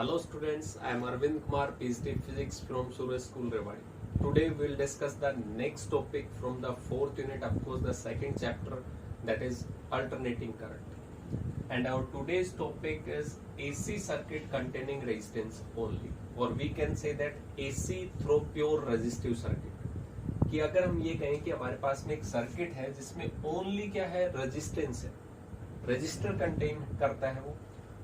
Hello students, I am Arvind Kumar, PhD Physics from Suraj School, Rewari. Today we will discuss the next topic from the fourth unit, of course the second chapter, that is alternating current. And our today's topic is AC circuit containing resistance only, or we can say that AC through pure resistive circuit. कि अगर हम ये कहें कि हमारे पास में एक circuit है जिसमें ओनली क्या है, रेजिस्टेंस है, रजिस्टर कंटेन करता है वो,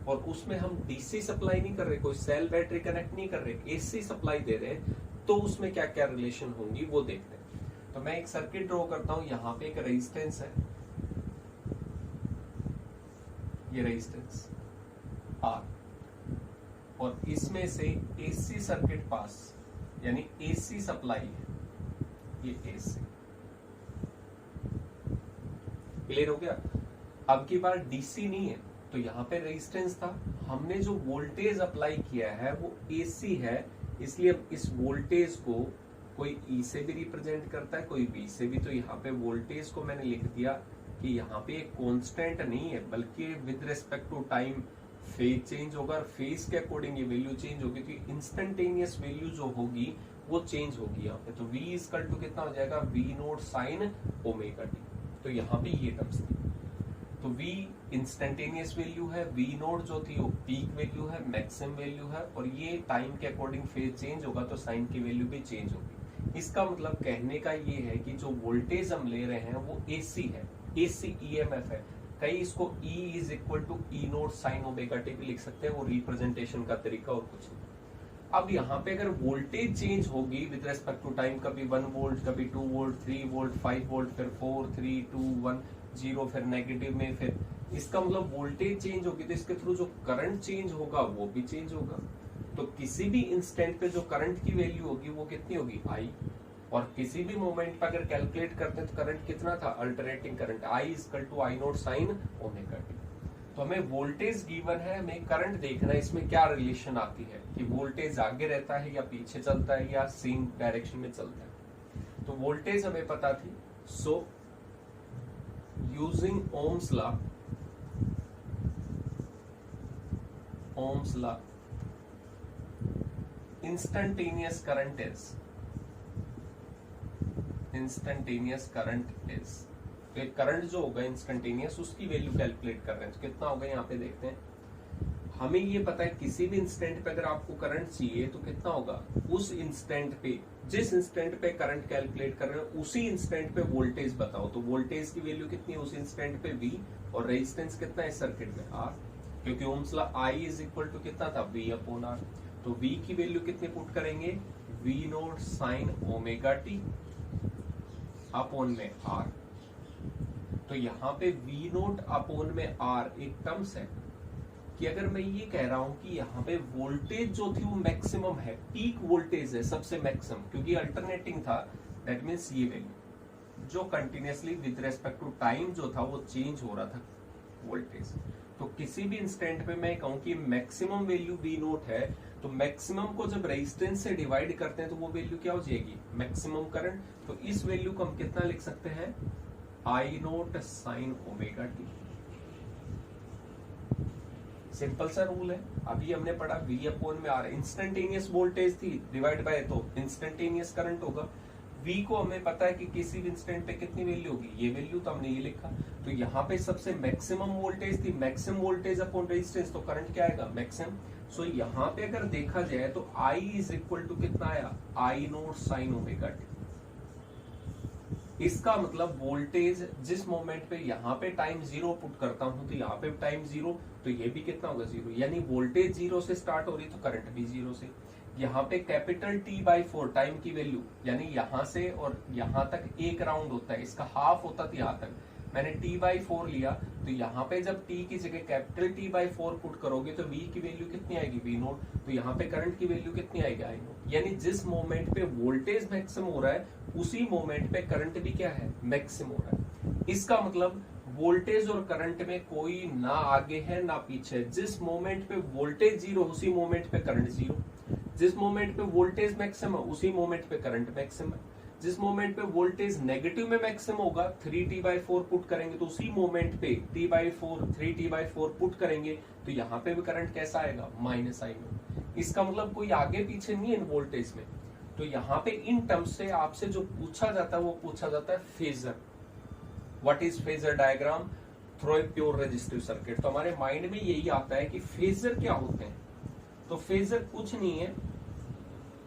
और उसमें हम डीसी सप्लाई नहीं कर रहे, कोई सेल बैटरी कनेक्ट नहीं कर रहे, एसी सप्लाई दे रहे हैं, तो उसमें क्या क्या रिलेशन होंगी वो देखते हैं। तो मैं एक सर्किट ड्रॉ करता हूं, यहाँ पे एक रेजिस्टेंस है, ये रेजिस्टेंस आर, और इसमें से एसी सर्किट पास यानी एसी सप्लाई है, ये एसी। क्लियर हो गया? अब की बार डीसी नहीं है, तो यहाँ पे रेजिस्टेंस था, हमने जो वोल्टेज अप्लाई किया है वो एसी है, इसलिए इस वोल्टेज को कोई ई से भी रिप्रेजेंट करता है, कोई बी से भी। तो यहाँ पे वोल्टेज को मैंने लिख दिया कि यहाँ पे एक कांस्टेंट नहीं है, बल्कि with respect to time phase change होगा, और फेज के अकॉर्डिंग ये वैल्यू चेंज होगी, तो इंस्टेंटेनियस वैल्यू जो होगी वो चेंज होगी यहाँ पे। तो V इक्वल टू कितना हो जाएगा, V naught sine omega t. तो यहाँ पे ये टर्म्स थी, तो V इंस्टेंटेनियस वैल्यू है, V नोट जो थी वो पीक वैल्यू है, मैक्सिमम वैल्यू है, और ये टाइम के अकॉर्डिंग फेज चेंज होगा तो साइन की वैल्यू भी चेंज होगी। इसका मतलब कहने का ये है कि जो वोल्टेज हम ले रहे हैं वो AC है, AC EMF है। कई इसको E is equal to E naught sine omega t भी लिख सकते हैं, वो रिप्रेजेंटेशन का तरीका और कुछ नहीं। अब यहाँ पे अगर वोल्टेज चेंज होगी विद रेस्पेक्ट टू टाइम, कभी 1 वोल्ट, कभी 2 वोल्ट, 3 वोल्ट, 5 वोल्ट, फिर 4, 3, 2, 1, 0, फिर नेगेटिव में, फिर इसका मतलब वोल्टेज चेंज होगी तो इसके थ्रू जो करंट चेंज होगा वो भी चेंज होगा। तो किसी भी इंस्टेंट पे जो करंट की वैल्यू होगी वो कितनी होगी, I, और किसी भी मोमेंट पे अगर कैलकुलेट करते हैं तो करंट कितना था, alternating current, I equal to I naught sine omega t. तो हमें वोल्टेज गिवन है, हमें करंट देखना है, इसमें क्या रिलेशन आती है कि वोल्टेज आगे रहता है या पीछे चलता है या सेम डायरेक्शन में चलता है। तो वोल्टेज हमें पता थी, so using Ohm's law, instantaneous current is, तो करंट जो होगा इंस्टेंटेनियस उसकी वैल्यू कैलकुलेट कर रहे हैं, तो कितना होगा यहाँ पे देखते हैं। हमें ये पता है किसी भी इंस्टेंट पे अगर आपको करंट चाहिए तो कितना होगा, उस इंस्टेंट पे, जिस इंस्टेंट पे करंट कैलकुलेट कर रहे हो उसी इंस्टेंट पे वोल्टेज बताओ। तो वोल्टेज की वैल्यू कितनी है उस इंस्टेंट पे, V, और रेजिस्टेंस कितना है सर्किट में, R, क्योंकि ohm's law I is equal to कितना था, V अपॉन R। तो V की वैल्यू कितनी पुट करेंगे, V naught sine omega t upon में R। तो यहाँ पे V नोट अपॉन में R एक टर्म्स है कि अगर मैं ये कह रहा हूं कि यहाँ पे वोल्टेज जो थी वो मैक्सिमम है, पीक वोल्टेज है सबसे मैक्सिमम, क्योंकि अल्टरनेटिंग था, दैट मीन्स ये वैल्यू जो continuously with respect to time जो था वो चेंज हो रहा था वोल्टेज। तो किसी भी इंस्टेंट पे मैं कहूं कि मैक्सिमम वैल्यू V नोट है, तो मैक्सिमम को जब रेजिस्टेंस से डिवाइड करते हैं तो वो वैल्यू क्या हो जाएगी, मैक्सिमम करंट। तो इस वैल्यू को हम कितना लिख सकते हैं, I naught sine omega T. Simple सा रूल है, अभी हमने पढ़ा V अपॉन में R, इंस्टेंटेनियस वोल्टेज थी डिवाइड बाय, तो इंस्टेंटेनियस करंट होगा। V को हमें पता है कि किसी भी इंस्टेंट पे कितनी वैल्यू होगी, ये वैल्यू, तो हमने ये लिखा। तो यहाँ पे सबसे मैक्सिमम वोल्टेज थी, मैक्सिमम वोल्टेज अपॉन रेजिस्टेंस, तो करंट क्या आएगा, मैक्सिमम। सो यहाँ पे अगर देखा जाए तो I इज इक्वल टू कितना आया, I naught sine omega t. इसका मतलब वोल्टेज जिस मोमेंट पे यहाँ पे टाइम 0 पुट करता हूं तो यहाँ पे टाइम 0, तो ये भी कितना होगा, 0, यानी वोल्टेज 0 से स्टार्ट हो रही तो करंट भी 0 से। यहाँ पे कैपिटल T/4 टाइम की वैल्यू, यानी यहाँ से और यहाँ तक एक राउंड होता है, इसका हाफ होता था यहाँ तक, मैंने T/4 लिया, तो यहाँ पे जब T की जगह कैपिटल T/4 पुट करोगे तो V की वैल्यू कितनी आएगी, V नोट। तो यहाँ पे करंट की वैल्यू कितनी आएगी, I नोट। यानी जिस मोमेंट पे वोल्टेज मैक्सिमम हो रहा है उसी मोमेंट पे करंट भी क्या है, मैक्सिमम हो रहा है। इसका मतलब वोल्टेज और करंट में कोई ना आगे है ना पीछे, जिस मोमेंट पे वोल्टेज 0 उसी मोमेंट पे करंट 0, जिस मोमेंट पे वोल्टेज मैक्सिमम है उसी मोमेंट पे करंट मैक्सिमम है, जिस मोमेंट पे वोल्टेज नेगेटिव में मैक्सिमम होगा 3T/4 पुट करेंगे तो उसी मोमेंट पे T/4 3T/4 पुट करेंगे तो यहाँ पे भी करंट कैसा आएगा, -I में। इसका मतलब कोई आगे पीछे नहीं है इन वोल्टेज में। तो यहाँ पे इन टर्म्स से आपसे जो पूछा जाता है वो पूछा जाता है phasor. What is phasor diagram through a pure resistive circuit. तो हमारे माइंड में यही आता है कि फेजर क्या होते हैं। तो फेजर कुछ नहीं है,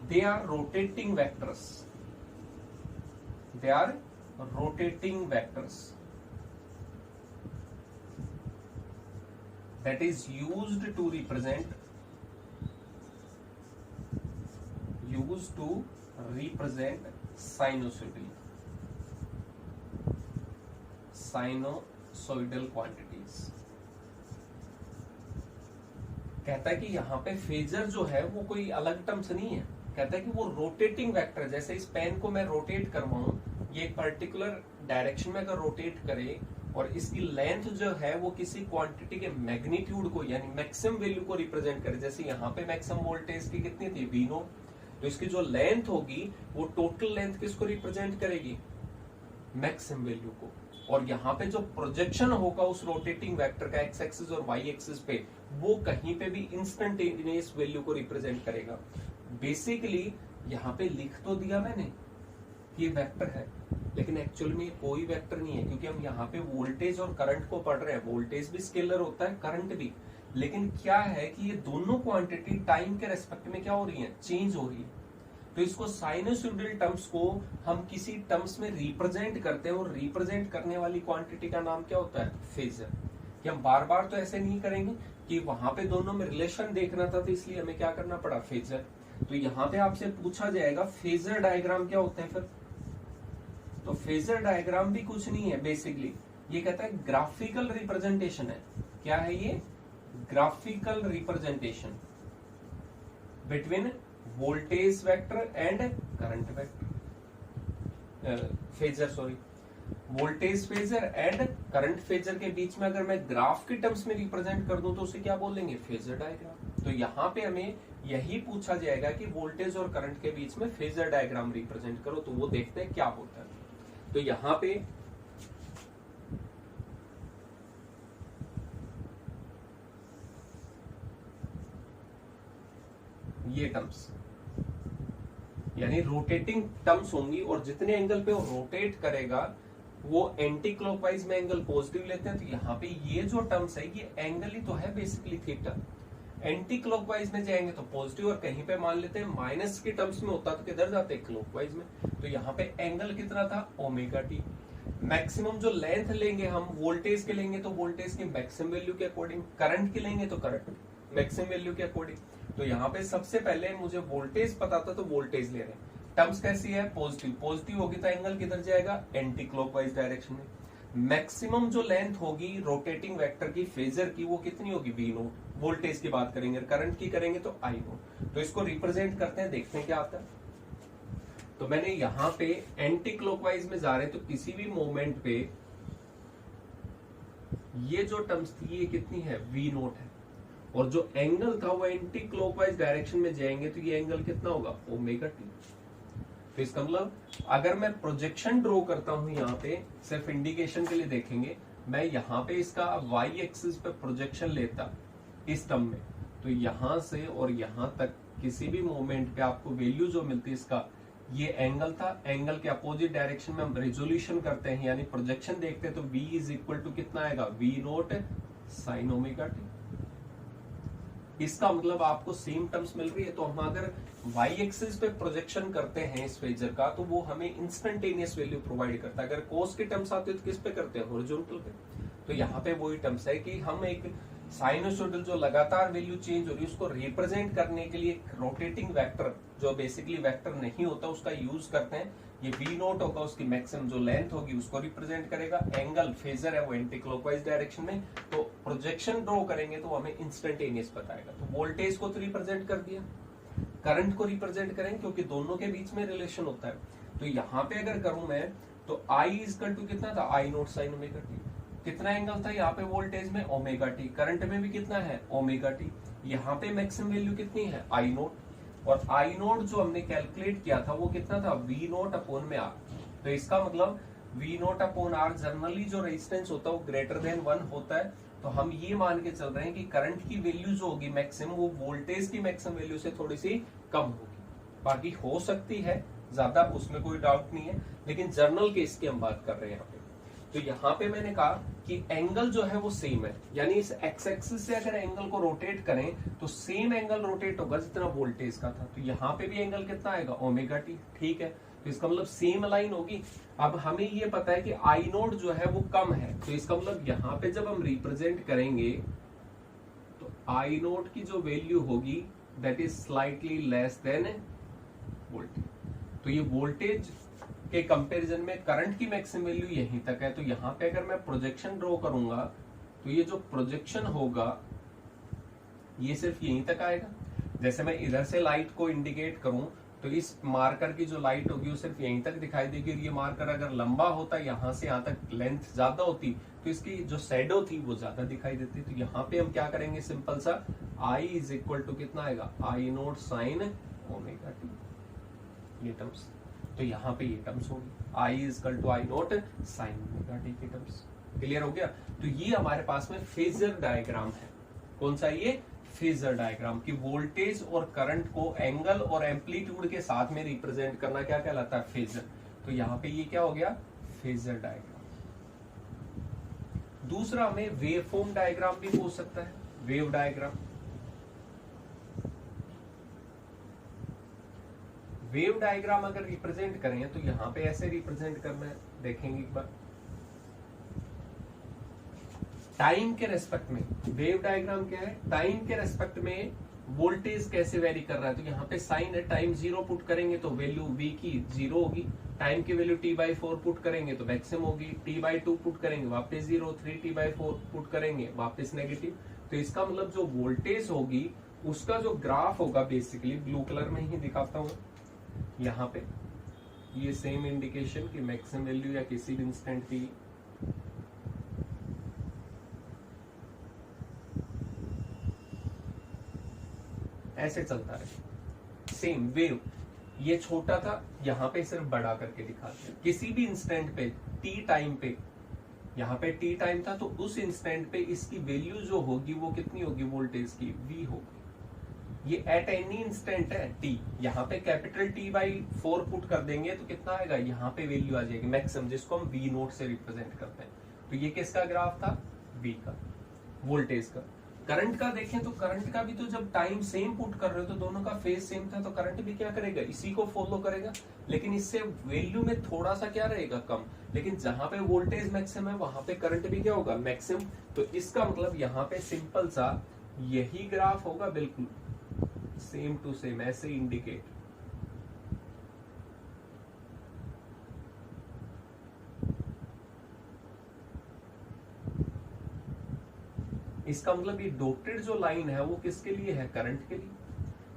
they are rotating vectors, they are rotating vectors that is used to represent sinusoidal quantities। कहता है कि यहाँ पे फेजर जो है वो कोई अलग टर्म्स नहीं है, कहता है कि वो रोटेटिंग वेक्टर, जैसे इस पेन को मैं रोटेट करवाऊं, ये एक पर्टिकुलर डायरेक्शन में अगर रोटेट करे और इसकी लेंथ जो है वो किसी क्वांटिटी के मैग्नीट्यूड को यानी मैक्सिमम वैल्यू को रिप्रेजेंट करे। जैसे यहाँ पे मैक्सिमम वोल्टेज की कितनी थी V नोट, तो इसकी जो लेंथ होगी वो टोटल लेंथ किसको रिप्रेजेंट करेगी, मैक्सिमम वैल्यू को। और यहाँ पे जो प्रोजेक्शन होगा उस रोटेटिंग वेक्टर का एक्स एक्सिस और वाई एक्सिस पे, वो कहीं पे भी इंस्टेंटेनियस वैल्यू को रिप्रेजेंट करेगा। बेसिकली यहाँ पे लिख तो दिया मैंने ये वेक्टर है, लेकिन एक्चुअल में कोई वेक्टर नहीं है, क्योंकि हम यहाँ पे वोल्टेज और करंट को पढ़ रहे हैं। वोल्टेज भी स्केलर होता है, करंट भी, लेकिन क्या है कि ये दोनों क्वांटिटी टाइम के रेस्पेक्ट में क्या हो रही है, चेंज हो रही है। तो इसको साइनोसॉइडल टर्म्स को हम किसी टर्म्स में रिप्रेजेंट करते हैं, और रिप्रेजेंट करने वाली क्वांटिटी का नाम क्या होता है, फेजर। कि हम बार बार तो ऐसे नहीं करेंगे कि वहां पे दोनों में रिलेशन देखना था, तो इसलिए हमें क्या करना पड़ा, फेजर। तो यहाँ पे आपसे पूछा जाएगा फेजर डायग्राम क्या होता है फिर। तो फेजर डायग्राम भी कुछ नहीं है, बेसिकली ये कहता है ग्राफिकल रिप्रेजेंटेशन है। क्या है ये, graphical representation between voltage vector and current vector, phasor sorry, voltage phasor and current phasor के बीच में अगर मैं ग्राफ के टर्म्स में रिप्रेजेंट कर दूं तो उसे क्या बोलेंगे, फेजर डायग्राम। तो यहाँ पे हमें यही पूछा जाएगा कि वोल्टेज और करंट के बीच में फेजर डायग्राम रिप्रेजेंट करो, तो वो देखते हैं क्या होता है। तो यहाँ पे ये टर्म्स यानी रोटेटिंग टर्म्स होंगी, और जितने एंगल पे वो रोटेट करेगा वो एंटी क्लॉकवाइज में एंगल पॉजिटिव लेते हैं। तो यहाँ पे ये जो टर्म्स है ये एंगल ही तो है बेसिकली थीटा। एंटी क्लॉकवाइज में जाएंगे तो पॉजिटिव, और कहीं पे मान लेते हैं माइनस के टर्म्स में होता तो किधर जाते हैं, क्लॉकवाइज में। तो यहाँ पे एंगल कितना था, ओमेगा टी। मैक्सिमम जो लेंथ लेंगे हम वोल्टेज के लेंगे तो वोल्टेज की मैक्सिमम वैल्यू के अकॉर्डिंग, करंट की लेंगे तो करंट मैक्सिमम वैल्यू के अकॉर्डिंग। तो यहाँ पे सबसे पहले मुझे वोल्टेज पता था तो वोल्टेज ले रहे हैं। टर्म्स कैसी है, पॉजिटिव, पॉजिटिव होगी तो एंगल किधर जाएगा, एंटी क्लॉकवाइज डायरेक्शन में। मैक्सिमम जो लेंथ होगी रोटेटिंग वेक्टर की फेजर की वो कितनी होगी, वी नोट। वोल्टेज की बात करेंगे, करंट की करेंगे तो आई नोट। तो इसको रिप्रेजेंट करते हैं, देखते हैं क्या आता है। तो मैंने यहाँ पे एंटी क्लॉकवाइज में जा रहे तो किसी भी मोमेंट पे ये जो टर्म्स थी ये कितनी है, वी नोट है, और जो एंगल था वो एंटी क्लॉकवाइज डायरेक्शन में जाएंगे तो ये एंगल कितना होगा, ओमेगा टी। तो इसका मतलब अगर मैं प्रोजेक्शन ड्रॉ करता हूं यहाँ पे, सिर्फ इंडिकेशन के लिए देखेंगे, मैं यहाँ पे इसका वाई एक्सिस पे प्रोजेक्शन लेता इस टर्म में, तो यहां से और यहां तक किसी भी मोमेंट पे आपको वैल्यू जो मिलती है इसका, ये एंगल था, एंगल के अपोजिट डायरेक्शन में हम रेजोल्यूशन करते हैं यानी प्रोजेक्शन देखते हैं, तो v इज इक्वल टू कितना आएगा, V naught sine omega t. इसका मतलब आपको सेम टर्म्स मिल रही है। तो हम अगर y एक्सिस पे प्रोजेक्शन करते हैं इस फेजर का तो वो हमें इंस्टेंटेनियस वैल्यू प्रोवाइड करता है। अगर cos के टर्म्स आते हैं तो किस पे करते हैं, हॉरिजॉन्टल पे। तो यहाँ पे वही टर्म्स है कि हम एक साइनोसॉइडल जो लगातार वैल्यू चेंज हो रही है उसको रिप्रेजेंट करने के लिए रोटेटिंग वेक्टर जो बेसिकली वेक्टर नहीं होता उसका यूज करते हैं। ये वी नोट होगा, उसकी मैक्सिमम जो लेंथ होगी उसको रिप्रेजेंट करेगा। एंगल फेजर है वो एंटी क्लॉकवाइज डायरेक्शन में, तो प्रोजेक्शन ड्रॉ करेंगे तो हमें इंस्टेंटेनियस बताएगा। तो वोल्टेज को तो रिप्रेजेंट कर दिया, करंट को रिप्रेजेंट करेंगे क्योंकि दोनों के बीच में रिलेशन होता है। तो यहाँ पे अगर करूं मैं तो आई इक्वल टू कितना था, आई नोट साइन ओमेगा टी। कितना एंगल था यहाँ पे वोल्टेज में, ओमेगा टी। करंट में भी कितना है, ओमेगा टी। यहाँ पे मैक्सिमम वैल्यू कितनी है, आई नोट। और आई नोट जो हमने कैलकुलेट किया था वो कितना था, वी नोट अपॉन में आर। तो इसका मतलब V naught upon R generally जो रेजिस्टेंस होता है वो ग्रेटर देन 1 होता है, तो हम ये मान के चल रहे हैं कि करंट की वैल्यू जो होगी मैक्सिमम, वो वोल्टेज की मैक्सिमम वैल्यू से थोड़ी सी कम होगी। बाकी हो सकती है ज्यादा, उसमें कोई डाउट नहीं है, लेकिन जर्नल केस की हम बात कर रहे हैं यहाँ पे। तो यहाँ पे मैंने कहा कि एंगल जो है वो सेम है, यानी इस एक्स एक्सिस से अगर एंगल को रोटेट करें तो सेम एंगल रोटेट होगा जितना वोल्टेज का था। तो यहाँ पे भी एंगल कितना आएगा, ओमेगा टी, ठीक है। तो इसका मतलब सेम लाइन होगी। अब हमें ये पता है कि आई नोट जो है वो कम है, तो इसका मतलब यहाँ पे जब हम रिप्रेजेंट करेंगे तो आई नोट की जो वैल्यू होगी that is slightly less than voltage. तो ये वोल्टेज के कंपैरिजन में करंट की मैक्सिमम वैल्यू यहीं तक है। तो यहाँ पे अगर मैं प्रोजेक्शन ड्रॉ करूंगा तो ये जो प्रोजेक्शन होगा ये सिर्फ यहीं तक आएगा। जैसे मैं इधर से लाइट को इंडिकेट करूं तो इस मार्कर की जो लाइट होगी वो सिर्फ यहीं तक दिखाई देगी। ये मार्कर अगर लंबा होता, यहाँ से यहाँ तक लेंथ ज्यादा होती, तो इसकी जो शैडो थी वो ज्यादा दिखाई देती। तो यहाँ पे हम क्या करेंगे, सिंपल सा I इज इक्वल टू कितना आएगा, I naught sine omega t, ये टर्म्स। तो यहाँ पे ये टर्म्स होगी I is equal to I naught sine omega t की टर्म्स। क्लियर हो गया। तो ये हमारे पास में फेजर डायग्राम है। कौन सा, ये फेजर डायग्राम की वोल्टेज और करंट को एंगल और एम्पलीट्यूड के साथ में रिप्रेजेंट करना क्या कहलाता है, फेजर। तो यहाँ पे ये क्या हो गया, फेजर डायग्राम। दूसरा हमें वेव फॉर्म डायग्राम भी पूछ सकता है, वेव डायग्राम। वेव डायग्राम अगर रिप्रेजेंट करें तो यहां पे ऐसे रिप्रेजेंट करना है, देखेंगे एक बार। टाइम के रेस्पेक्ट में वेव डायग्राम क्या है, टाइम के रेस्पेक्ट में वोल्टेज कैसे वेरी कर रहा है। तो यहाँ पे साइन है, टाइम 0 पुट करेंगे तो वैल्यू v की 0 होगी। टाइम की वैल्यू t/4 पुट करेंगे तो मैक्सिमम होगी। t/2 पुट करेंगे वापस 0, 3t/4 पुट करेंगे वापस नेगेटिव। तो इसका मतलब जो वोल्टेज होगी उसका जो ग्राफ होगा, बेसिकली ब्लू कलर में ही दिखाता हूं यहाँ पे, ये सेम इंडिकेशन की मैक्सिमम वैल्यू या किसी भी इंस्टेंट की ऐसे चलता है। सेम वेव, ये छोटा था, यहाँ पे सिर्फ बड़ा करके दिखाते हैं। किसी भी इंस्टेंट पे टी टाइम पे, यहाँ पे टी टाइम था तो उस इंस्टेंट पे इसकी वैल्यू जो होगी वो कितनी होगी, वोल्टेज की v होगी। ये एट एनी इंस्टेंट है t, यहाँ पे कैपिटल t/4 पुट कर देंगे तो कितना आएगा, यहाँ पे वैल्यू आ जाएगी मैक्सिमम, जिसको हम v नोट से रिप्रेजेंट करते हैं। तो ये किसका ग्राफ था, v का, वोल्टेज का। करंट का देखें तो करंट का भी तो जब टाइम सेम पुट कर रहे हो तो दोनों का फेज सेम था, तो करंट भी क्या करेगा, इसी को फॉलो करेगा। लेकिन इससे वैल्यू में थोड़ा सा क्या रहेगा, कम। लेकिन जहां पे वोल्टेज मैक्सिमम है वहां पे करंट भी क्या होगा, मैक्सिमम। तो इसका मतलब यहाँ पे सिंपल सा यही ग्राफ होगा, बिल्कुल सेम टू सेम ऐसे इंडिकेट। इसका मतलब ये डॉटेड जो लाइन है वो किसके लिए है, करंट के लिए।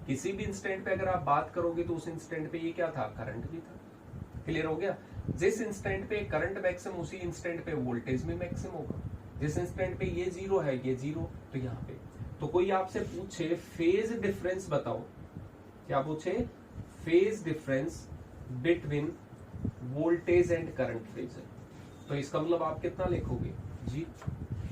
किसी भी इंस्टेंट पे अगर आप बात करोगे तो उस इंस्टेंट पे ये क्या था, करंट भी था। क्लियर हो गया। जिस इंस्टेंट पे करंट मैक्सिमम उसी इंस्टेंट पे वोल्टेज भी मैक्सिमम होगा। जिस इंस्टेंट पे ये 0 है, ये 0, तो यहाँ पे तो कोई आपसे पूछे फेज डिफरेंस बताओ, क्या पूछे, phase difference between voltage and current phasor, तो इसका मतलब आप कितना लिखोगे, जी।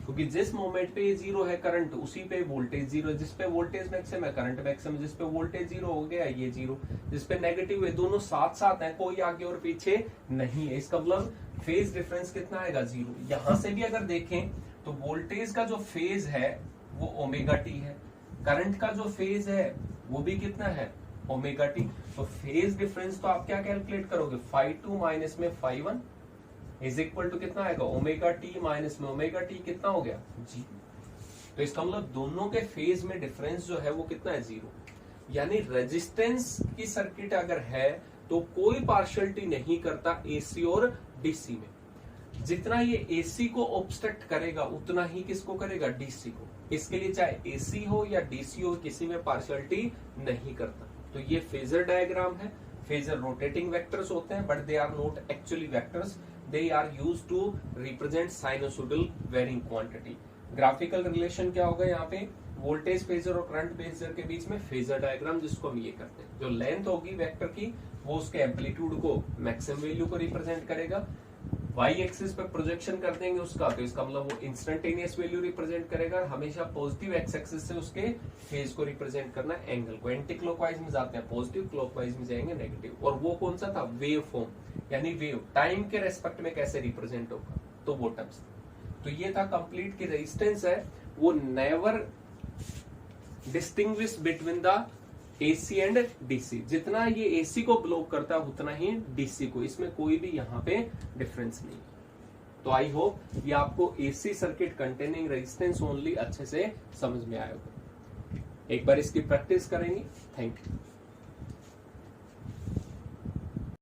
क्योंकि जिस मोमेंट पे ये 0 है करंट, उसी पे वोल्टेज 0 है। जिस पे वोल्टेज मैक्सिमम है करंट मैक्सिमम, जिस पे वोल्टेज 0 हो गया ये 0, जिस पे नेगेटिव है, दोनों साथ साथ है, कोई आगे और पीछे नहीं है। इसका मतलब फेज डिफरेंस कितना आएगा, 0। यहां से भी अगर देखें तो वोल्टेज का जो फेज है वो ओमेगा टी है, करंट का जो फेज है वो भी कितना है, ओमेगा टी। तो फेज डिफरेंस तो आप क्या कैलकुलेट करोगे, φ2 माइनस में φ1 इज इक्वल टू कितना आएगा, ओमेगा टी माइनस में ओमेगा टी, कितना हो गया, जी। तो इसका मतलब दोनों के फेज में डिफरेंस जो है वो कितना है, 0। यानी रेजिस्टेंस की सर्किट अगर है तो कोई पार्शियलिटी नहीं करता एसी और डीसी में। जितना ये एसी को ऑब्स्ट्रक्ट करेगा उतना ही किसको करेगा, डीसी को। इसके लिए चाहे एसी हो या डीसी हो, किसी में पार्शियलिटी नहीं करता। तो ये फेजर डायग्राम है। फेजर रोटेटिंग वेक्टर्स होते हैं, but they are not actually vectors, they are used to represent sinusoidal varying quantity. Graphical relation क्या होगा यहाँ पे, वोल्टेज फेजर और करंट फेजर के बीच में फेजर डायग्राम, जिसको हम ये करते हैं। जो लेंथ होगी वेक्टर की वो उसके एम्पलीट्यूड को, मैक्सिमम वैल्यू को रिप्रेजेंट करेगा। वाई एक्सिस पे प्रोजेक्शन कर देंगे उसका, तो इसका मतलब वो इंस्टेंटेनियस वैल्यू रिप्रेजेंट करेगा, और हमेशा पॉजिटिव एक्स एक्सिस से उसके फेज को रिप्रेजेंट करना है, एंगल को। एंटी क्लॉकवाइज में जाते हैं पॉजिटिव, क्लॉकवाइज में जाएंगे नेगेटिव। और वो कौन सा था, वेव फॉर्म, यानी वेव टाइम के रेस्पेक्ट में कैसे रिप्रेजेंट होगा, तो वो टर्म्स। तो ये था कंप्लीट की रेजिस्टेंस है वो never distinguish between the AC and DC. जितना ये एसी को ब्लॉक करता है उतना ही डीसी को, इसमें कोई भी यहाँ पे डिफरेंस नहीं। तो आई होप ये आपको AC circuit containing resistance only अच्छे से समझ में आया होगा। एक बार इसकी प्रैक्टिस करेंगे। Thank you.